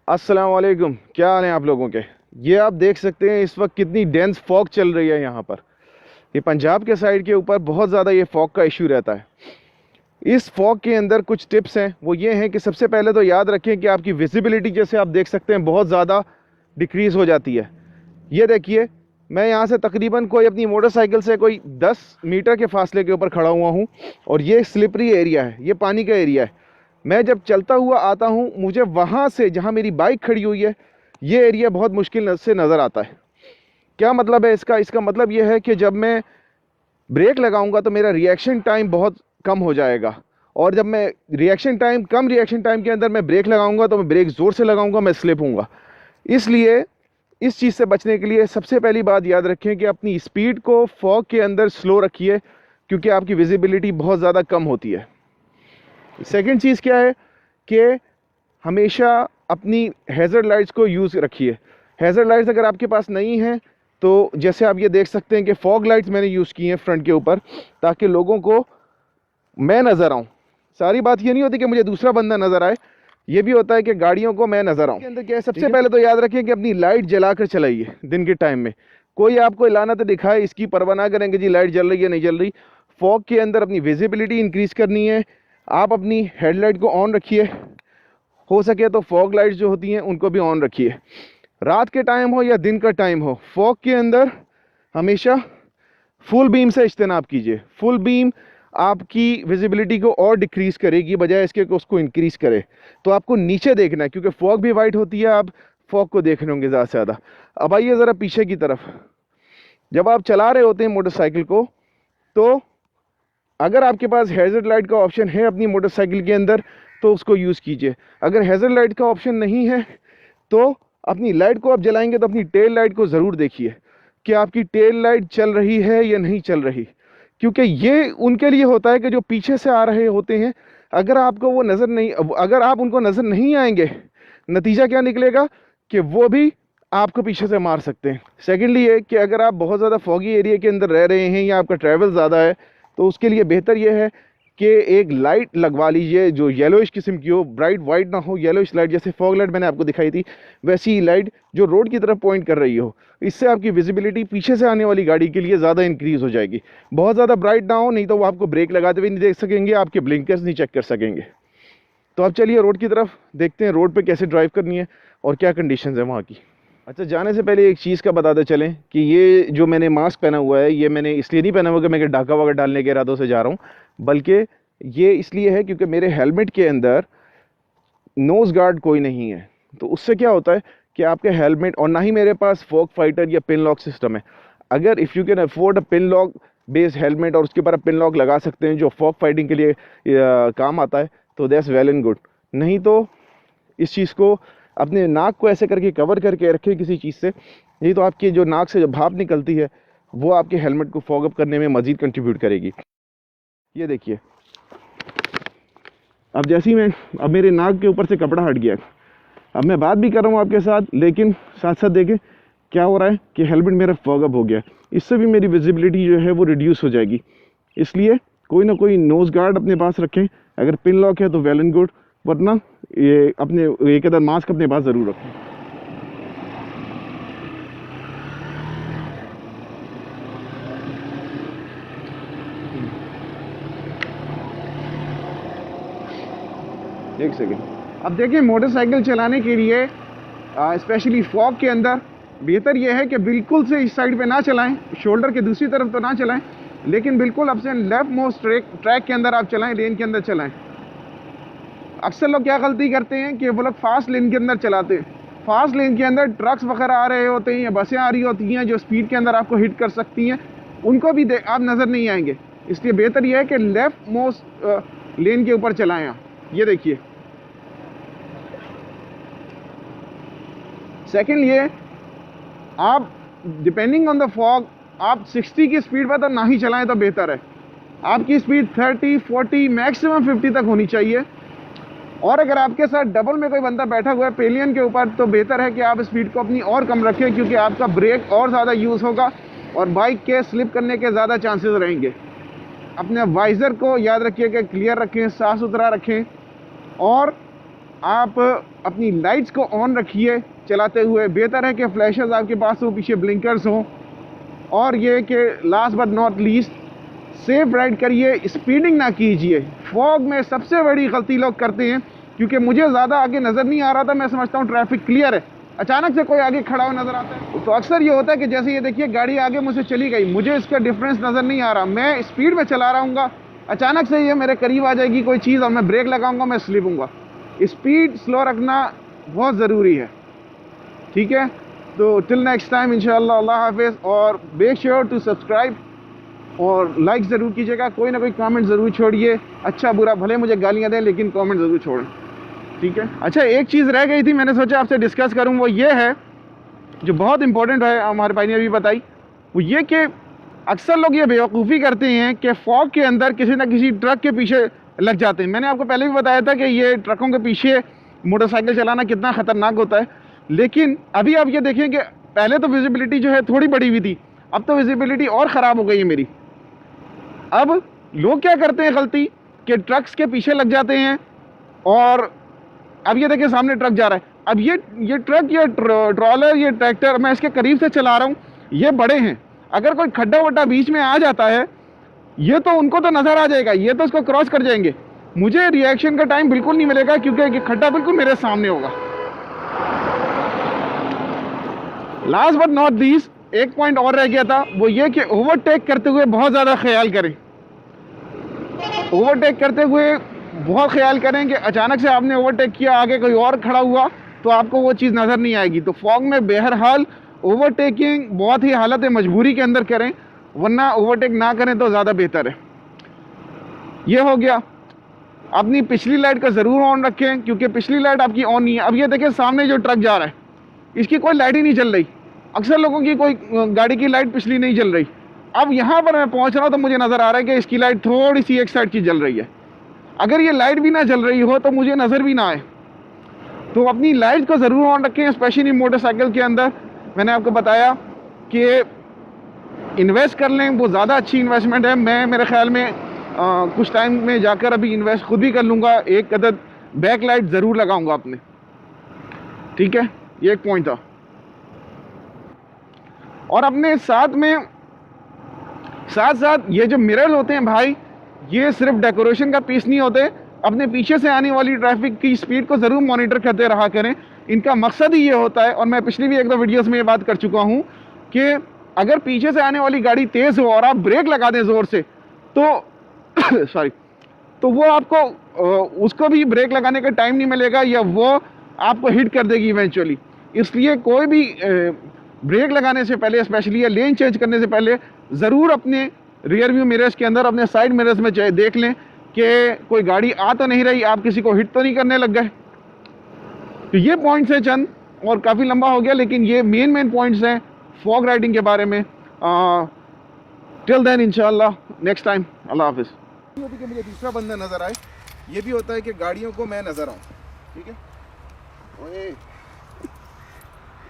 अस्सलाम वालेकुम, क्या हाल है आप लोगों के। ये आप देख सकते हैं इस वक्त कितनी डेंस फॉग चल रही है यहाँ पर। ये पंजाब के साइड के ऊपर बहुत ज़्यादा ये फॉग का इशू रहता है। इस फॉग के अंदर कुछ टिप्स हैं, वो ये हैं कि सबसे पहले तो याद रखें कि आपकी विजिबिलिटी जैसे आप देख सकते हैं बहुत ज़्यादा डिक्रीज़ हो जाती है। ये देखिए, मैं यहाँ से तकरीबन कोई अपनी मोटरसाइकिल से कोई 10 मीटर के फासले के ऊपर खड़ा हुआ हूँ और ये स्लिपरी एरिया है, ये पानी का एरिया है। मैं जब चलता हुआ आता हूँ, मुझे वहाँ से जहाँ मेरी बाइक खड़ी हुई है ये एरिया बहुत मुश्किल से नज़र आता है। क्या मतलब है इसका मतलब ये है कि जब मैं ब्रेक लगाऊंगा तो मेरा रिएक्शन टाइम बहुत कम हो जाएगा, और जब मैं रिएक्शन टाइम के अंदर मैं ब्रेक लगाऊंगा तो मैं ब्रेक ज़ोर से लगाऊंगा, मैं स्लिप हूँगा। इसलिए इस चीज़ से बचने के लिए सबसे पहली बात याद रखें कि अपनी स्पीड को फॉग के अंदर स्लो रखिए, क्योंकि आपकी विजिबिलिटी बहुत ज़्यादा कम होती है। सेकंड चीज़ क्या है कि हमेशा अपनी हैज़र्ड लाइट्स को यूज़ रखिए। हैज़र्ड लाइट्स अगर आपके पास नहीं हैं तो जैसे आप ये देख सकते हैं कि फॉग लाइट्स मैंने यूज़ की हैं फ्रंट के ऊपर, ताकि लोगों को मैं नज़र आऊँ। सारी बात ये नहीं होती कि मुझे दूसरा बंदा नज़र आए, ये भी होता है कि गाड़ियों को मैं नज़र आऊँ। अंदर क्या है, सबसे पहले तो याद रखें कि अपनी लाइट जला कर चलाइए दिन के टाइम में। कोई आपको लानत दिखाए इसकी परवाह ना करेंगे जी लाइट जल रही है नहीं जल रही। फॉग के अंदर अपनी विजिबिलिटी इंक्रीज़ करनी है, आप अपनी हेडलाइट को ऑन रखिए, हो सके तो फॉग लाइट्स जो होती हैं उनको भी ऑन रखिए। रात के टाइम हो या दिन का टाइम हो, फॉग के अंदर हमेशा फुल बीम से इज्तनाब कीजिए। फुल बीम आपकी विजिबिलिटी को और डिक्रीज़ करेगी बजाय इसके कि उसको इंक्रीज़ करे। तो आपको नीचे देखना है क्योंकि फॉग भी वाइट होती है, आप फॉग को देख रहे होंगे ज़्यादा से ज़्यादा। अब आइए ज़रा पीछे की तरफ। जब आप चला रहे होते हैं मोटरसाइकिल को, तो अगर आपके पास हैज़र्ड लाइट का ऑप्शन है अपनी मोटरसाइकिल के अंदर तो उसको यूज़ कीजिए। अगर हैज़र्ड लाइट का ऑप्शन नहीं है तो अपनी लाइट को आप जलाएंगे तो अपनी टेल लाइट को ज़रूर देखिए कि आपकी टेल लाइट चल रही है या नहीं चल रही, क्योंकि ये उनके लिए होता है कि जो पीछे से आ रहे होते हैं, अगर आपको वो नज़र नहीं, अगर आप उनको नज़र नहीं आएंगे, नतीजा क्या निकलेगा कि वो भी आपको पीछे से मार सकते हैं। सेकेंडली ये कि अगर आप बहुत ज़्यादा फॉगी एरिया के अंदर रह रहे हैं या आपका ट्रैवल ज़्यादा है तो उसके लिए बेहतर ये है कि एक लाइट लगवा लीजिए जो येलोइश किस्म की हो, ब्राइट वाइट ना हो, येलोइश लाइट, जैसे फॉग लाइट मैंने आपको दिखाई थी वैसी ही लाइट जो रोड की तरफ पॉइंट कर रही हो। इससे आपकी विजिबिलिटी पीछे से आने वाली गाड़ी के लिए ज़्यादा इंक्रीज़ हो जाएगी। बहुत ज़्यादा ब्राइट ना हो, नहीं तो वो आपको ब्रेक लगाते हुए नहीं देख सकेंगे, आपके ब्लिंकर्स नहीं चेक कर सकेंगे। तो अब चलिए रोड की तरफ देखते हैं रोड पर कैसे ड्राइव करनी है और क्या कंडीशन है वहाँ की। अच्छा, जाने से पहले एक चीज़ का बताते चलें कि ये जो मैंने मास्क पहना हुआ है ये मैंने इसलिए नहीं पहना हुआ कि मैं डाका वाका डालने के इरादों से जा रहा हूँ, बल्कि ये इसलिए है क्योंकि मेरे हेलमेट के अंदर नोज़ गार्ड कोई नहीं है। तो उससे क्या होता है कि आपके हेलमेट, और ना ही मेरे पास फॉग फाइटर या पिन लॉक सिस्टम है। अगर if you can afford a pin lock based helmet और उसके ऊपर आप पिन लॉक लगा सकते हैं जो फॉग फाइटिंग के लिए काम आता है, तो दैट्स वेल एंड गुड। नहीं तो इस चीज़ को अपने नाक को ऐसे करके कवर करके रखें किसी चीज़ से, नहीं तो आपकी जो नाक से जो भाप निकलती है वो आपके हेलमेट को फॉग अप करने में मज़ीद कंट्रीब्यूट करेगी। ये देखिए, अब जैसे ही अब मेरे नाक के ऊपर से कपड़ा हट गया, अब मैं बात भी कर रहा हूँ आपके साथ, लेकिन साथ साथ देखें क्या हो रहा है कि हेलमेट मेरा फॉग अप हो गया। इससे भी मेरी विजिबिलिटी जो है वो रिड्यूस हो जाएगी। इसलिए कोई ना कोई नोज़ गार्ड अपने पास रखें। अगर पिन लॉक है तो वेल एंड गुड, वरना ये अपने एक अदर मास्क अपने पास ज़रूर रखें। एक सेकेंड। अब देखिए, मोटरसाइकिल चलाने के लिए स्पेशली फॉग के अंदर बेहतर यह है कि बिल्कुल से इस साइड पे ना चलाएं, शोल्डर के दूसरी तरफ तो ना चलाएं, लेकिन बिल्कुल अपने लेफ्ट मोस्ट ट्रैक के अंदर आप चलाएं, लेन के अंदर चलाएं। अक्सर लोग क्या गलती करते हैं कि वो लोग फास्ट लेन के अंदर चलाते हैं। फास्ट लेन के अंदर ट्रक्स वगैरह आ रहे होते हैं या बसें आ रही होती हैं जो स्पीड के अंदर आपको हिट कर सकती हैं, उनको भी आप नज़र नहीं आएंगे। इसलिए बेहतर यह है कि लेफ्ट मोस्ट लेन के ऊपर चलाएं आप। ये देखिए, सेकेंड ये, आप डिपेंडिंग ऑन द फॉग आप 60 की स्पीड पर तो ना ही चलाएं तो बेहतर है। आपकी स्पीड 30, 40, मैक्सिमम 50 तक होनी चाहिए। और अगर आपके साथ डबल में कोई बंदा बैठा हुआ है पेलियन के ऊपर, तो बेहतर है कि आप स्पीड को अपनी और कम रखें, क्योंकि आपका ब्रेक और ज़्यादा यूज़ होगा और बाइक के स्लिप करने के ज़्यादा चांसेस रहेंगे। अपने वाइज़र को याद रखिए कि क्लियर रखें, साफ़ सुथरा रखें, और आप अपनी लाइट्स को ऑन रखिए चलाते हुए। बेहतर है कि फ्लैशेस आपके पास हो, पीछे ब्लिंकर्स हों। और ये कि last but not least, safe ride करिए, स्पीडिंग ना कीजिए। फॉग में सबसे बड़ी गलती लोग करते हैं, क्योंकि मुझे ज़्यादा आगे नज़र नहीं आ रहा था, मैं समझता हूँ ट्रैफिक क्लियर है, अचानक से कोई आगे खड़ा हुआ नज़र आता है। तो अक्सर ये होता है कि जैसे ये देखिए गाड़ी आगे मुझसे चली गई, मुझे इसका डिफरेंस नज़र नहीं आ रहा, मैं स्पीड में चला रहा हूँ, अचानक से ये मेरे करीब आ जाएगी कोई चीज़ और मैं ब्रेक लगाऊंगा, मैं स्लिप हूँगा। स्पीड स्लो रखना बहुत ज़रूरी है, ठीक है। तो टिल नेक्स्ट टाइम इंशाअल्लाह, अल्लाह हाफिज़। और मेक श्योर टू सब्सक्राइब और लाइक ज़रूर कीजिएगा, कोई ना कोई कमेंट ज़रूर छोड़िए, अच्छा बुरा, भले मुझे गालियाँ दें लेकिन कमेंट ज़रूर छोड़ें, ठीक है। अच्छा, एक चीज़ रह गई थी, मैंने सोचा आपसे डिस्कस करूँ, वो ये है जो बहुत इंपॉर्टेंट है, हमारे भाई ने भी बताई, वो ये कि अक्सर लोग ये बेवकूफ़ी करते हैं कि फॉग के अंदर किसी न किसी ट्रक के पीछे लग जाते हैं। मैंने आपको पहले भी बताया था कि ये ट्रकों के पीछे मोटरसाइकिल चलाना कितना ख़तरनाक होता है। लेकिन अभी आप ये देखें कि पहले तो विजिबिलिटी जो है थोड़ी बड़ी हुई थी, अब तो विजिबिलिटी और ख़राब हो गई है मेरी। अब लोग क्या करते हैं गलती, कि ट्रक्स के पीछे लग जाते हैं। और अब ये देखिए सामने ट्रक जा रहा है, अब ये ट्रक, ये ट्रॉलर, ये ट्रैक्टर, मैं इसके करीब से चला रहा हूँ, ये बड़े हैं, अगर कोई खड्डा वड्डा बीच में आ जाता है, ये तो उनको तो नज़र आ जाएगा, ये तो इसको क्रॉस कर जाएंगे, मुझे रिएक्शन का टाइम बिल्कुल नहीं मिलेगा, क्योंकि खड्डा बिल्कुल मेरे सामने होगा। लास्ट बट नॉट लीस्ट, एक पॉइंट और रह गया था, वो ये कि ओवरटेक करते हुए बहुत ज़्यादा ख्याल करें। ओवरटेक करते हुए बहुत ख्याल करें कि अचानक से आपने ओवरटेक किया, आगे कोई और खड़ा हुआ तो आपको वो चीज़ नज़र नहीं आएगी। तो फॉग में बहरहाल ओवरटेकिंग बहुत ही हालत मजबूरी के अंदर करें, वरना ओवरटेक ना करें तो ज़्यादा बेहतर है। ये हो गया। अपनी पिछली लाइट का ज़रूर ऑन रखें, क्योंकि पिछली लाइट आपकी ऑन नहीं है। अब ये देखें सामने जो ट्रक जा रहा है, इसकी कोई लाइट ही नहीं जल रही, अक्सर लोगों की कोई गाड़ी की लाइट पिछली नहीं जल रही। अब यहाँ पर मैं पहुँच रहा हूँ तो मुझे नज़र आ रहा है कि इसकी लाइट थोड़ी सी एक साइड की जल रही है। अगर ये लाइट भी ना जल रही हो तो मुझे नज़र भी ना आए। तो अपनी लाइट को ज़रूर ऑन रखें, स्पेशली मोटरसाइकिल के अंदर। मैंने आपको बताया कि इन्वेस्ट कर लें, वो ज़्यादा अच्छी इन्वेस्टमेंट है। मैं मेरे ख्याल में कुछ टाइम में जाकर अभी इन्वेस्ट खुद भी कर लूँगा, एक अदद बैक लाइट ज़रूर लगाऊँगा अपने, ठीक है। ये एक पॉइंट था। और अपने साथ में साथ ये जो मिरर होते हैं भाई, ये सिर्फ डेकोरेशन का पीस नहीं होते, अपने पीछे से आने वाली ट्रैफिक की स्पीड को ज़रूर मॉनिटर करते रहा करें। इनका मकसद ही ये होता है, और मैं पिछली भी एक दो वीडियोस में ये बात कर चुका हूँ, कि अगर पीछे से आने वाली गाड़ी तेज़ हो और आप ब्रेक लगा दें ज़ोर से, तो सॉरी, तो वो आपको उसको भी ब्रेक लगाने का टाइम नहीं मिलेगा, या वो आपको हिट कर देगी इवेंचुअली। इसलिए कोई भी ब्रेक लगाने से पहले, स्पेशली या लेन चेंज करने से पहले, ज़रूर अपने रियर व्यू मिरर्स के अंदर, अपने साइड मिरर्स में देख लें कि कोई गाड़ी आ तो नहीं रही, आप किसी को हिट तो नहीं करने लग गए। तो ये पॉइंट्स हैं चंद, और काफ़ी लंबा हो गया, लेकिन ये मेन पॉइंट्स हैं फॉग राइडिंग के बारे में। टिल देन इंशाल्लाह नेक्स्ट टाइम, अल्लाह हाफिज़। होती कि मुझे दूसरा बंदा नज़र आए, ये भी होता है कि गाड़ियों को मैं नज़र आऊँ, ठीक है।